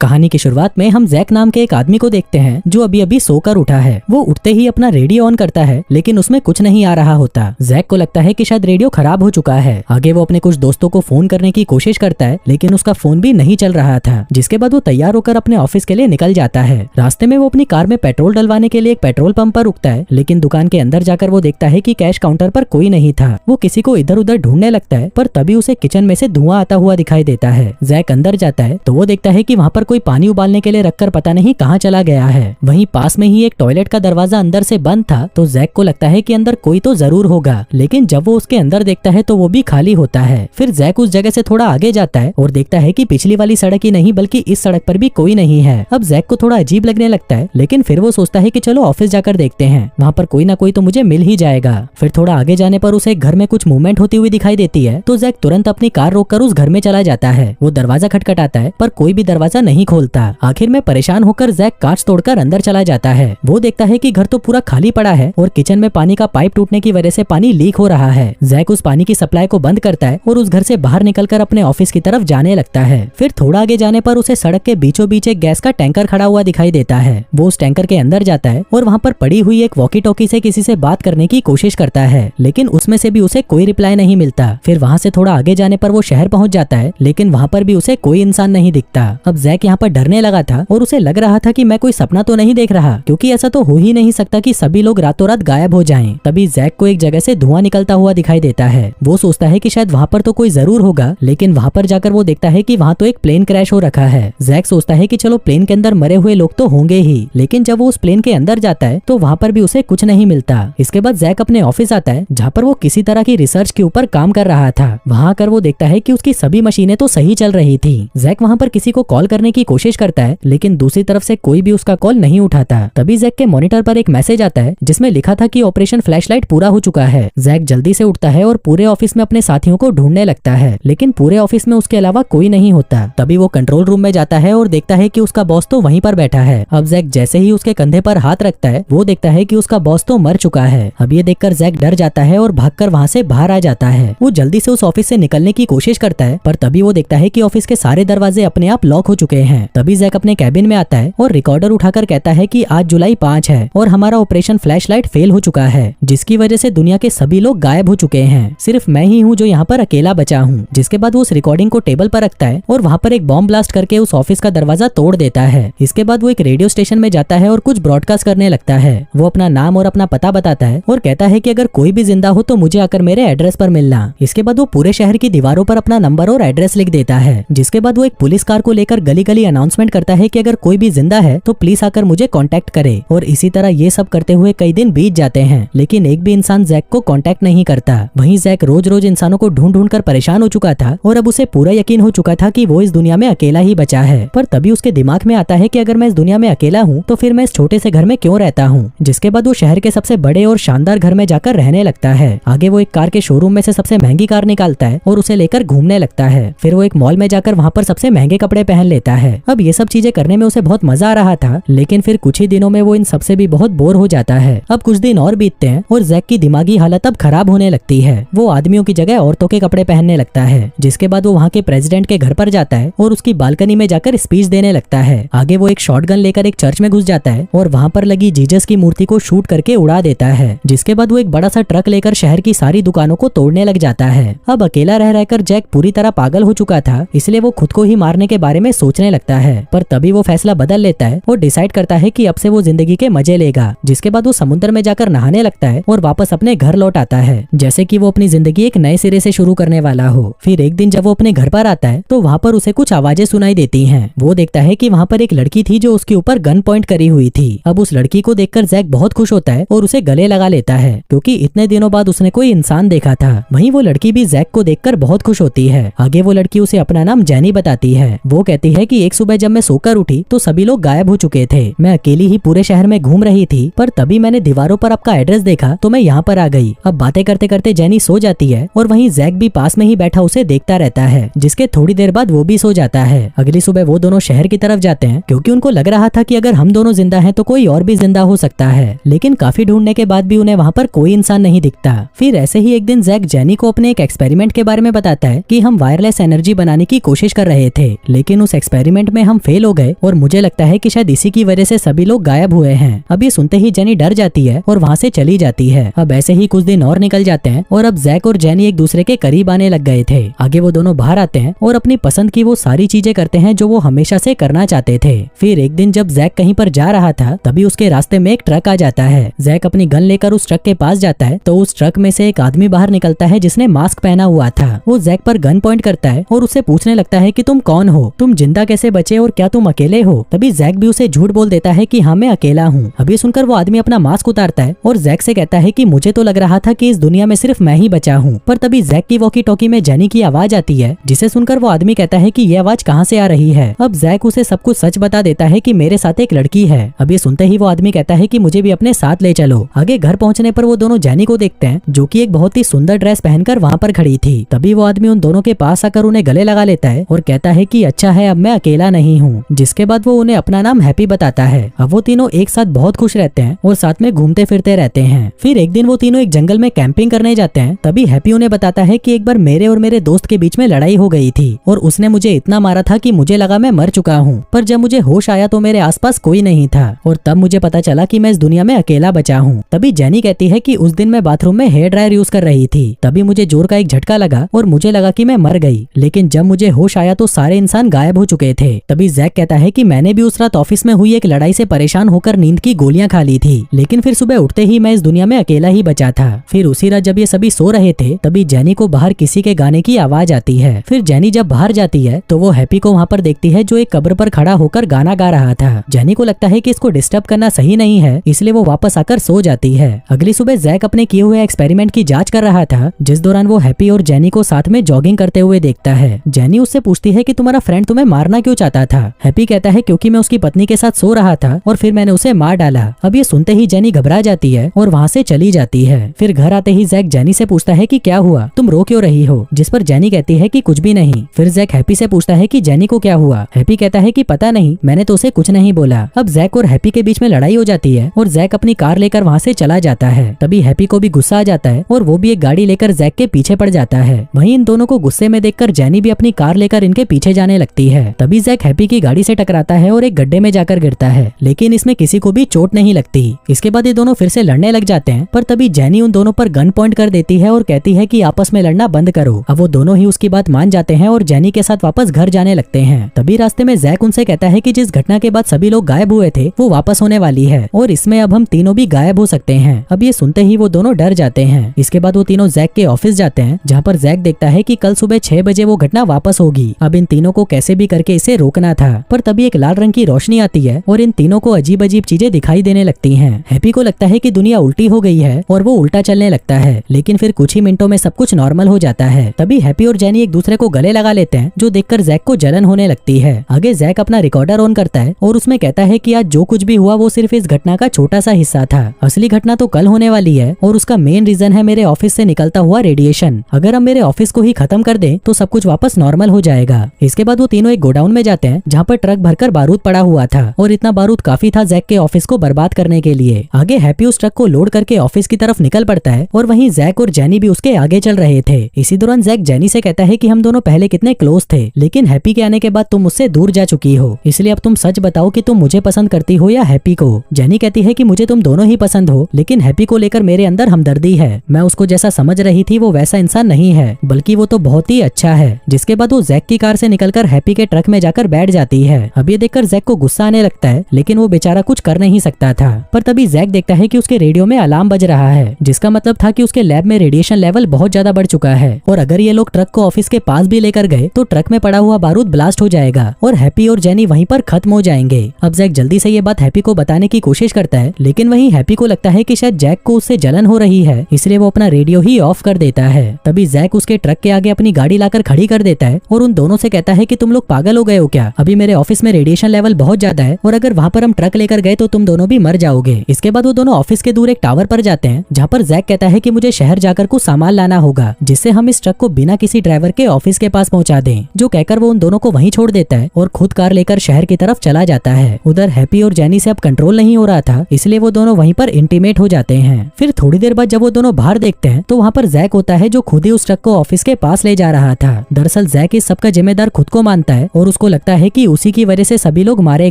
कहानी की शुरुआत में हम जैक नाम के एक आदमी को देखते हैं जो अभी अभी सोकर उठा है। वो उठते ही अपना रेडियो ऑन करता है, लेकिन उसमें कुछ नहीं आ रहा होता। जैक को लगता है कि शायद रेडियो खराब हो चुका है। आगे वो अपने कुछ दोस्तों को फोन करने की कोशिश करता है, लेकिन उसका फोन भी नहीं चल रहा था। जिसके बाद वो तैयार होकर अपने ऑफिस के लिए निकल जाता है। रास्ते में वो अपनी कार में पेट्रोल डलवाने के लिए एक पेट्रोल पंप पर रुकता है, लेकिन दुकान के अंदर जाकर वो देखता है कि कैश काउंटर पर कोई नहीं था। वो किसी को इधर उधर ढूंढने लगता है, पर तभी उसे किचन में से धुआं आता हुआ दिखाई देता है। जैक अंदर जाता है तो वो देखता है कि वहाँ पर कोई पानी उबालने के लिए रखकर पता नहीं कहाँ चला गया है। वहीं पास में ही एक टॉयलेट का दरवाजा अंदर से बंद था, तो जैक को लगता है कि अंदर कोई तो जरूर होगा, लेकिन जब वो उसके अंदर देखता है तो वो भी खाली होता है। फिर जैक उस जगह से थोड़ा आगे जाता है और देखता है कि पिछली वाली सड़क ही नहीं बल्कि इस सड़क पर भी कोई नहीं है। अब जैक को थोड़ा अजीब लगने लगता है, लेकिन फिर वो सोचता है कि चलो ऑफिस जाकर देखते हैं, वहाँ पर कोई ना कोई तो मुझे मिल ही जाएगा। फिर थोड़ा आगे जाने पर उसे एक घर में कुछ मूवमेंट होती हुई दिखाई देती है, तो जैक तुरंत अपनी कार रोककर उस घर में चला जाता है। वो दरवाजा खटखटाता है पर कोई भी दरवाजा नहीं खोलता। आखिर में परेशान होकर जैक कांच तोड़कर अंदर चला जाता है। वो देखता है कि घर तो पूरा खाली पड़ा है और किचन में पानी का पाइप टूटने की वजह से पानी लीक हो रहा है। जैक उस पानी की सप्लाई को बंद करता है और उस घर से बाहर निकलकर अपने ऑफिस की तरफ जाने लगता है। फिर थोड़ा आगे जाने पर उसे सड़क के बीचों बीच एक गैस का टैंकर खड़ा हुआ दिखाई देता है। वो उस टैंकर के अंदर जाता है और वहाँ पर पड़ी हुई एक वॉकी टॉकी से किसी से बात करने की कोशिश करता है, लेकिन उसमें से भी उसे कोई रिप्लाई नहीं मिलता। फिर वहाँ से थोड़ा आगे जाने पर वो शहर पहुँच जाता है, लेकिन वहाँ पर भी उसे कोई इंसान नहीं दिखता। अब जैक यहाँ पर डरने लगा था और उसे लग रहा था कि मैं कोई सपना तो नहीं देख रहा, क्योंकि ऐसा तो हो ही नहीं सकता कि सभी लोग रातों रात गायब हो जाएं। तभी जैक को एक जगह से धुआं निकलता हुआ दिखाई देता है। वो सोचता है कि शायद वहाँ पर तो कोई जरूर होगा, लेकिन वहाँ पर जाकर वो देखता है कि वहाँ तो एक प्लेन क्रैश हो रखा है। जैक सोचता है कि चलो प्लेन के अंदर मरे हुए लोग तो होंगे ही, लेकिन जब वो उस प्लेन के अंदर जाता है तो वहाँ पर भी उसे कुछ नहीं मिलता। इसके बाद जैक अपने ऑफिस आता है, जहाँ पर वो किसी तरह की रिसर्च के ऊपर काम कर रहा था। वहाँ आकर वो देखता है कि उसकी सभी मशीनें तो सही चल रही थी। जैक वहाँ पर किसी को कॉल करने की कोशिश करता है, लेकिन दूसरी तरफ से कोई भी उसका कॉल नहीं उठाता। तभी जैक के मॉनिटर पर एक मैसेज आता है जिसमें लिखा था कि ऑपरेशन फ्लैशलाइट पूरा हो चुका है। जैक जल्दी से उठता है और पूरे ऑफिस में अपने साथियों को ढूंढने लगता है, लेकिन पूरे ऑफिस में उसके अलावा कोई नहीं होता। तभी वो कंट्रोल रूम में जाता है और देखता है कि उसका बॉस तो वहीं पर बैठा है। अब जैक जैसे ही उसके कंधे पर हाथ रखता है, वो देखता है कि उसका बॉस तो मर चुका है। अब ये देखकर जैक डर जाता है और भागकर वहाँ से बाहर आ जाता है। वो जल्दी से उस ऑफिस से निकलने की कोशिश करता है, पर तभी वो देखता है कि ऑफिस के सारे दरवाजे अपने आप लॉक हो चुके हैं। तभी जैक अपने कैबिन में आता है और रिकॉर्डर उठाकर कहता है कि आज जुलाई 5 है और हमारा ऑपरेशन फ्लैशलाइट फेल हो चुका है, जिसकी वजह से दुनिया के सभी लोग गायब हो चुके हैं। सिर्फ मैं ही हूँ जो यहाँ पर अकेला बचा हूँ। जिसके बाद वो उस रिकॉर्डिंग को टेबल पर रखता है और वहाँ पर एक बॉम्ब ब्लास्ट करके उस ऑफिस का दरवाजा तोड़ देता है। इसके बाद वो एक रेडियो स्टेशन में जाता है और कुछ ब्रॉडकास्ट करने लगता है। वो अपना नाम और अपना पता बताता है और कहता है कि अगर कोई भी जिंदा हो तो मुझे आकर मेरे एड्रेस पर मिलना। इसके बाद वो पूरे शहर की दीवारों पर अपना नंबर और एड्रेस लिख देता है। जिसके बाद वो एक पुलिस कार को लेकर गली गली अनाउंसमेंट करता है कि अगर कोई भी जिंदा है तो प्लीज आकर मुझे कांटेक्ट करे। और इसी तरह ये सब करते हुए कई दिन बीत जाते हैं, लेकिन एक भी इंसान जैक को कांटेक्ट नहीं करता। वहीं जैक रोज रोज इंसानों को ढूंढ ढूंढ कर परेशान हो चुका था और अब उसे पूरा यकीन हो चुका था कि वो इस दुनिया में अकेला ही बचा है। पर तभी उसके दिमाग में आता है कि अगर मैं इस दुनिया में अकेला हूँ तो फिर मैं इस छोटे से घर में क्यों रहता हूँ। जिसके बाद वो शहर के सबसे बड़े और शानदार घर में जाकर रहने लगता है। आगे वो एक कार के शोरूम में से सबसे महंगी कार निकालता है और उसे लेकर घूमने लगता है। फिर वो एक मॉल में जाकर वहाँ पर सबसे महंगे कपड़े पहन लेता है। अब ये सब चीजें करने में उसे बहुत मजा आ रहा था, लेकिन फिर कुछ ही दिनों में वो इन सबसे भी बहुत बोर हो जाता है। अब कुछ दिन और बीतते हैं और जैक की दिमागी हालत अब खराब होने लगती है। वो आदमियों की जगह औरतों के कपड़े पहनने लगता है। जिसके बाद वो वहाँ के प्रेसिडेंट के घर पर जाता है और उसकी बालकनी में जाकर स्पीच देने लगता है। आगे वो एक शॉटगन लेकर एक चर्च में घुस जाता है और वहाँ पर लगी जीसस की मूर्ति को शूट करके उड़ा देता है। जिसके बाद वो एक बड़ा सा ट्रक लेकर शहर की सारी दुकानों को तोड़ने लग जाता है। अब अकेला रह रहकर जैक पूरी तरह पागल हो चुका था, इसलिए वो खुद को ही मारने के बारे में सोचने लगता है। पर तभी वो फैसला बदल लेता है और डिसाइड करता है कि अब से वो जिंदगी के मजे लेगा। जिसके बाद वो समुद्र में जाकर नहाने लगता है और वापस अपने घर लौट आता है, जैसे कि वो अपनी जिंदगी एक नए सिरे से शुरू करने वाला हो। फिर एक दिन जब वो अपने घर पर आता है तो वहाँ पर उसे कुछ आवाजें सुनाई देती हैं। वो देखता है कि वहाँ पर एक लड़की थी जो उसके ऊपर गन पॉइंट करी हुई थी। अब उस लड़की को देखकर जैक बहुत खुश होता है और उसे गले लगा लेता है, क्योंकि इतने दिनों बाद उसने कोई इंसान देखा था। वहीं वो लड़की भी जैक को देखकर बहुत खुश होती है। आगे वो लड़की उसे अपना नाम जैनी बताती है। वो कहती है कि एक सुबह जब मैं सोकर उठी तो सभी लोग गायब हो चुके थे। मैं अकेली ही पूरे शहर में घूम रही थी, पर तभी मैंने दीवारों पर आपका एड्रेस देखा तो मैं यहाँ पर आ गई। अब बातें करते करते जैनी सो जाती है और वहीं जैक भी पास में ही बैठा उसे देखता रहता है। जिसके थोड़ी देर बाद वो भी सो जाता है। अगली सुबह वो दोनों शहर की तरफ जाते हैं, क्योंकि उनको लग रहा था कि अगर हम दोनों जिंदा हैं तो कोई और भी जिंदा हो सकता है। लेकिन काफी ढूंढने के बाद भी उन्हें वहाँ पर कोई इंसान नहीं दिखता। फिर ऐसे ही एक दिन जैक जैनी को अपने एक एक्सपेरिमेंट के बारे में बताता है कि हम वायरलेस एनर्जी बनाने की कोशिश कर रहे थे, लेकिन उस एक्सपेरिमेंट एक्सपेरिमेंट में हम फेल हो गए और मुझे लगता है कि शायद इसी की वजह से सभी लोग गायब हुए हैं। अब ये सुनते ही जेनी डर जाती है और वहाँ से चली जाती है। अब ऐसे ही कुछ दिन और निकल जाते हैं और अब जैक और जेनी एक दूसरे के करीब आने लग गए थे। आगे वो दोनों बाहर आते हैं और अपनी पसंद की वो सारी चीजें करते हैं जो वो हमेशा से करना चाहते थे। फिर एक दिन जब जैक कहीं पर जा रहा था तभी उसके रास्ते में एक ट्रक आ जाता है। जैक अपनी गन लेकर उस ट्रक के पास जाता है तो उस ट्रक में से एक आदमी बाहर निकलता है जिसने मास्क पहना हुआ था। वो जैक पर गन पॉइंट करता है और उससे पूछने लगता है कि तुम कौन हो, तुम जिंदा कैसे बचे और क्या तुम अकेले हो। तभी जैक भी उसे झूठ बोल देता है कि हाँ मैं अकेला हूँ। अभी सुनकर वो आदमी अपना मास्क उतारता है और जैक से कहता है कि मुझे तो लग रहा था कि इस दुनिया में सिर्फ मैं ही बचा हूँ। पर तभी जैक की वॉकी टॉकी में जेनी की आवाज आती है जिसे सुनकर वो आदमी कहता है कि ये आवाज कहाँ से आ रही है। अब जैक उसे सब कुछ सच बता देता है कि मेरे साथ एक लड़की है। अब ये सुनते ही वो आदमी कहता है कि मुझे भी अपने साथ ले चलो। आगे घर पहुंचने पर वो दोनों जेनी को देखते हैं जो कि एक बहुत ही सुंदर ड्रेस पहनकर वहाँ पर खड़ी थी। तभी वो आदमी उन दोनों के पास आकर उन्हें गले लगा लेता है और कहता है कि अच्छा है अब मैं अकेला नहीं हूँ। जिसके बाद वो उन्हें अपना नाम हैप्पी बताता है। अब वो तीनों एक साथ बहुत खुश रहते हैं और साथ में घूमते फिरते रहते हैं। फिर एक दिन वो तीनों एक जंगल में कैंपिंग करने जाते हैं। तभी हैप्पी उन्हें बताता है कि एक बार मेरे और मेरे दोस्त के बीच में लड़ाई हो गई थी और उसने मुझे इतना मारा था कि मुझे लगा मैं मर चुका हूँ। पर जब मुझे होश आया तो मेरे आसपास कोई नहीं था और तब मुझे पता चला कि मैं इस दुनिया में अकेला बचा हूँ। तभी जेनी कहती है कि उस दिन मैं बाथरूम में हेयर ड्रायर यूज कर रही थी। तभी मुझे जोर का एक झटका लगा और मुझे लगा कि मैं मर गई, लेकिन जब मुझे होश आया तो सारे इंसान गायब हो चुके थे। तभी जैक कहता है कि मैंने भी उस रात ऑफिस में हुई एक लड़ाई से परेशान होकर नींद की गोलियां खा ली थी, लेकिन फिर सुबह उठते ही मैं इस दुनिया में अकेला ही बचा था। फिर उसी रात जब ये सभी सो रहे थे तभी जेनी को बाहर किसी के गाने की आवाज आती है। फिर जेनी जब बाहर जाती है तो वो हैप्पी को वहाँ पर देखती है जो एक कब्र पर खड़ा होकर गाना गा रहा था। जेनी को लगता है कि इसको डिस्टर्ब करना सही नहीं है, इसलिए वो वापस आकर सो जाती है। अगली सुबह जैक अपने किए हुए एक्सपेरिमेंट की जांच कर रहा था जिस दौरान वो हैप्पी और जेनी को साथ में जॉगिंग करते हुए देखता है। जेनी उससे पूछती है कि तुम्हारा फ्रेंड तुम्हें मारना क्यों चाहता था। हैप्पी कहता है क्योंकि मैं उसकी पत्नी के साथ सो रहा था और फिर मैंने उसे मार डाला। अब ये सुनते ही जेनी घबरा जाती है और वहाँ से चली जाती है। फिर घर आते ही जैक जेनी से पूछता है कि क्या हुआ, तुम रो क्यों रही हो। जिस पर जेनी कहती है कि कुछ भी नहीं। फिर जैक हैप्पी से पूछता है कि जेनी को क्या हुआ। हैप्पी कहता है कि पता नहीं, मैंने तो उसे कुछ नहीं बोला। अब जैक और हैप्पी के बीच में लड़ाई हो जाती है और जैक अपनी कार लेकर वहाँ से चला जाता है। तभी हैप्पी को भी गुस्सा आ जाता है और वो भी एक गाड़ी लेकर जैक के पीछे पड़ जाता है। वहीं इन दोनों को गुस्से में देखकर जेनी भी अपनी कार लेकर इनके पीछे जाने लगती है। तभी जैक हैप्पी की गाड़ी से टकराता है और एक गड्ढे में जाकर गिरता है, लेकिन इसमें किसी को भी चोट नहीं लगती। इसके बाद ये दोनों फिर से लड़ने लग जाते हैं, पर तभी जेनी उन दोनों पर गन पॉइंट कर देती है और कहती है कि आपस में लड़ना बंद करो। अब वो दोनों ही उसकी बात मान जाते हैं और जेनी के साथ वापस घर जाने लगते हैं। तभी रास्ते में जैक उनसे कहता है कि जिस घटना के बाद सभी लोग गायब हुए थे वो वापस होने वाली है और इसमें अब हम तीनों भी गायब हो सकते हैं। अब ये सुनते ही वो दोनों डर जाते हैं। इसके बाद वो तीनों जैक के ऑफिस जाते हैं जहाँ पर जैक देखता है कि कल सुबह 6 बजे वो घटना वापस होगी। अब इन तीनों को कैसे भी करके इसे रोकना था, पर तभी एक लाल रंग की रोशनी आती है और इन तीनों को अजीब अजीब चीजें दिखाई देने लगती हैं। हैप्पी को लगता है कि दुनिया उल्टी हो गई है और वो उल्टा चलने लगता है, लेकिन फिर कुछ ही मिनटों में सब कुछ नॉर्मल हो जाता है। तभी हैप्पी और जेनी एक दूसरे को गले लगा लेते हैं जो देखकर जैक को जलन होने लगती है। आगे जैक अपना रिकॉर्डर ऑन करता है और उसमें कहता है कि आज जो कुछ भी हुआ वो सिर्फ इस घटना का छोटा सा हिस्सा था। असली घटना तो कल होने वाली है और उसका मेन रीजन है मेरे ऑफिस से निकलता हुआ रेडिएशन। अगर हम मेरे ऑफिस को ही खत्म कर दें तो सब कुछ वापस नॉर्मल हो जाएगा। इसके बाद वो तीनों एक गोडाउन में जाते हैं जहाँ पर ट्रक भरकर बारूद पड़ा हुआ था और इतना बारूद काफी था जैक के ऑफिस को बर्बाद करने के लिए। आगे हैप्पी उस ट्रक को लोड करके ऑफिस की तरफ निकल पड़ता है और वहीं जैक और जेनी भी उसके आगे चल रहे थे। इसी दौरान जैक जेनी से कहता है कि हम दोनों पहले कितने क्लोज थे, लेकिन हैप्पी के आने के बाद तुम मुझसे दूर जा चुकी हो, इसलिए अब तुम सच बताओ कि तुम मुझे पसंद करती हो या हैप्पी को। जेनी कहती है कि मुझे तुम दोनों ही पसंद हो, लेकिन हैप्पी को लेकर मेरे अंदर हमदर्दी है। मैं उसको जैसा समझ रही थी वो वैसा इंसान नहीं है, बल्कि वो तो बहुत ही अच्छा है। जिसके बाद वो जैक की कार से निकलकर हैप्पी के ट्रक में जाकर बैठ जाती है। अब ये देखकर जैक को गुस्सा आने लगता है, लेकिन वो बेचारा कुछ कर नहीं सकता था। पर तभी जैक देखता है कि उसके रेडियो में अलार्म बज रहा है, जिसका मतलब था कि उसके लैब में रेडिएशन लेवल बहुत ज्यादा बढ़ चुका है और अगर ये लोग ट्रक को ऑफिस के पास भी लेकर गए तो ट्रक में पड़ा हुआ बारूद ब्लास्ट हो जाएगा और हैप्पी और जेनी वहीं पर खत्म हो जाएंगे। अब जैक जल्दी से ये बात हैप्पी को बताने की कोशिश करता है, लेकिन वहीं हैप्पी को लगता है कि शायद जैक को उससे जलन हो रही है, इसलिए वो अपना रेडियो ही ऑफ कर देता है। तभी जैक उसके ट्रक के आगे अपनी गाड़ी लाकर खड़ी कर देता है और उन दोनों से कहता है कि तुम लोग पागल हो गए हो क्या, अभी मेरे ऑफिस में रेडिएशन लेवल बहुत ज्यादा है और अगर वहाँ पर हम ट्रक लेकर गए तो तुम दोनों भी मर जाओगे। इसके बाद वो दोनों ऑफिस के दूर एक टावर पर जाते हैं जहाँ पर जैक कहता है कि मुझे शहर जाकर कुछ सामान लाना होगा, जिससे हम इस ट्रक को बिना किसी ड्राइवर के ऑफिस के पास पहुंचा दें। जो कहकर वो उन दोनों को वहीं छोड़ देता है और खुद कार लेकर शहर की तरफ चला जाता है। उधर हैप्पी और जेनी से अब कंट्रोल नहीं हो रहा था, इसलिए वो दोनों वहीं पर इंटीमेट हो जाते हैं। फिर थोड़ी देर बाद जब वो दोनों बाहर देखते हैं तो वहाँ पर जैक होता है जो खुद ही उस ट्रक को ऑफिस के पास ले जा रहा था। दरअसल जैक इस सबका जिम्मेदार खुद को मानता है और उसको लगता है कि उसी की वजह से सभी लोग मारे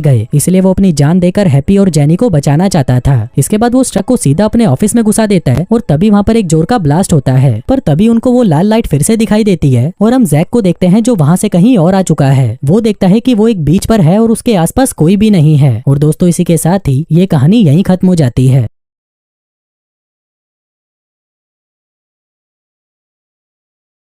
गए, इसलिए वो अपनी जान देकर हैप्पी और जेनी को बचाना चाहता था। इसके बाद वो उस ट्रक को सीधा अपने ऑफिस में घुसा देता है और तभी वहाँ पर एक जोर का ब्लास्ट होता है। पर तभी उनको वो लाल लाइट फिर से दिखाई देती है और हम जैक को देखते हैं जो वहाँ से कहीं और आ चुका है। वो देखता है कि वो एक बीच पर है और उसके आसपास कोई भी नहीं है। और दोस्तों, इसी के साथ ही ये कहानी यहीं खत्म हो जाती है।